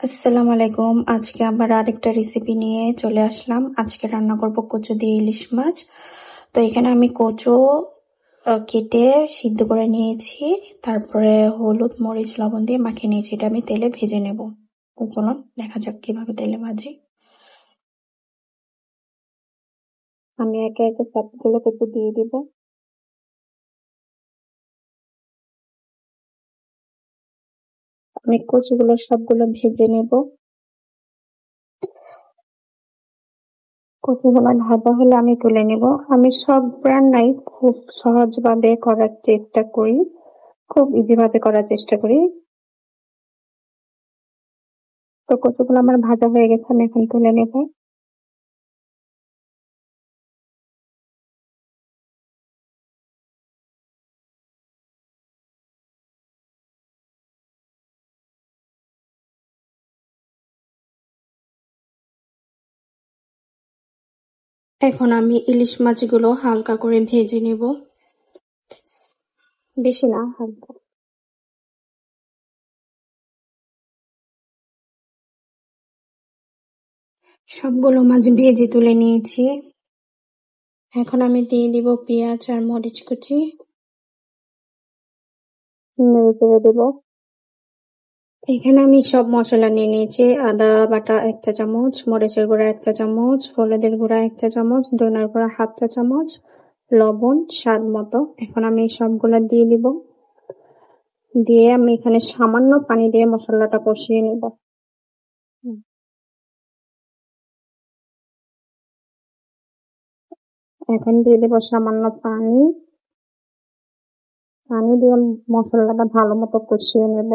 আসসালামু আলাইকুম। আজকে আবার আরেকটা রেসিপি নিয়ে চলে আসলাম। আজকে রান্না করব কচু দিয়ে ইলিশ মাছ। তো এখানে আমি কচু কেটে সিদ্ধ করে নিয়েছি, তারপরে হলুদ মরিচ লবণ দিয়ে মাখিয়ে নিয়েছি। এটা আমি তেলে ভেজে নেব। তো চলুন দেখা যাক কিভাবে তেলে ভাজি। আমি একে একে সবগুলো কচু দিয়ে দিব। আমি কচুগুলো সবগুলো ভেজে নেব। কচুগুলো ভাজা হলে আমি তুলে নেব। আমি সব রান্নাই খুব সহজভাবে করার চেষ্টা করি, খুব ইজি ভাবে করার চেষ্টা করি। তো কচুগুলো আমার ভাজা হয়ে গেছে, আমি এখন তুলে নেব। এখন আমি ইলিশ মাছগুলো হালকা করে ভেজে নেব, বেশি না, হালকা। সবগুলো মাছ ভেজে তুলে নিয়েছি। এখন আমি দিয়ে দিব পেঁয়াজ আর মরিচ কুচি, নেড়ে চেড়ে দেব। এখানে আমি সব মশলা নিয়ে নিয়েছি। আদা বাটা 1 চা চামচ, মরিচের গুঁড়া 1 চা চামচ, হলুদের গুঁড়া 1 চা চামচ, ধনিয়ার গুঁড়া 1/2 চা চামচ, লবণ স্বাদ মতো। এখন আমি সবগুলা দিয়ে দিব। দিয়ে আমি এখানে সামান্য পানি দিয়ে মশলাটা কষিয়ে নেব। এখন দিয়ে দেবো সামান্য পানি। পানি দিয়ে মশলাটা ভালো মতো কষিয়ে নেব।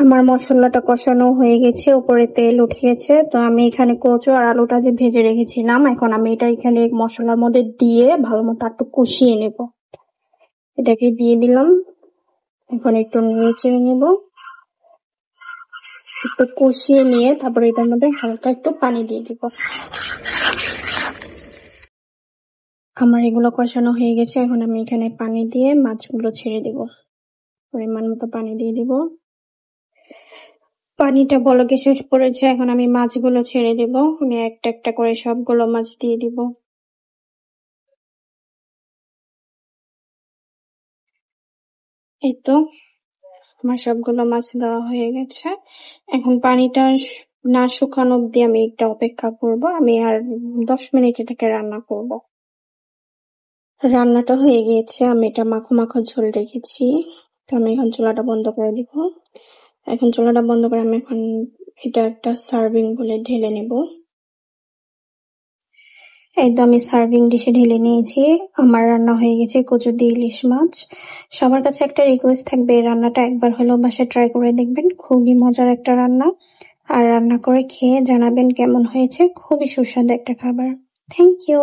আমার মশলাটা কষানো হয়ে গেছে, উপরে তেল উঠে গেছে। তো আমি এখানে কচু আর আলুটা যে ভেজে রেখেছিলাম, এখন আমি এটা এখানে মশলার মধ্যে দিয়ে ভালো মতো একটু কষিয়ে নেব। এটাকে দিয়ে দিলাম। এখন একটু নেড়ে চেড়ে নেব, একটু কষিয়ে নিয়ে তারপরে এটার মধ্যে হালকা একটু পানি দিয়ে দিব। আমার এগুলো কষানো হয়ে গেছে। এখন আমি এখানে পানি দিয়ে মাছগুলো ছেড়ে দিব। পরিমাণ মতো পানি দিয়ে দিব। পানিটা বলকে শেষ করেছে। এখন আমি মাছগুলো ছেড়ে দিব। আমি একটা একটা করে সবগুলো মাছ দিয়ে দিব। এই তো আমার সবগুলো মাছ দেওয়া হয়ে গেছে। এখন পানিটা না শুকানো অব্দি আমি একটা অপেক্ষা করব। আমি আর 10 মিনিট এটাকে রান্না করব। রান্নাটা হয়ে গিয়েছে। আমি এটা মাখো মাখো ঝোল রেখেছি। তো আমি এখন চুলাটা বন্ধ করে দিব। এখন চুলাটা বন্ধ করে আমি এখন এটা একটা সার্ভিং বলে ঢেলে নেব। এই তো আমি সার্ভিং ডিশে ঢেলে নিয়েছি। আমার রান্না হয়ে গেছে কচু দিয়ে ইলিশ মাছ। সবার কাছে একটা রিকোয়েস্ট থাকবে, এই রান্নাটা একবার হলেও বাসায় ট্রাই করে দেখবেন। খুবই মজার একটা রান্না। আর রান্না করে খেয়ে জানাবেন কেমন হয়েছে। খুবই সুস্বাদু একটা খাবার। Thank you.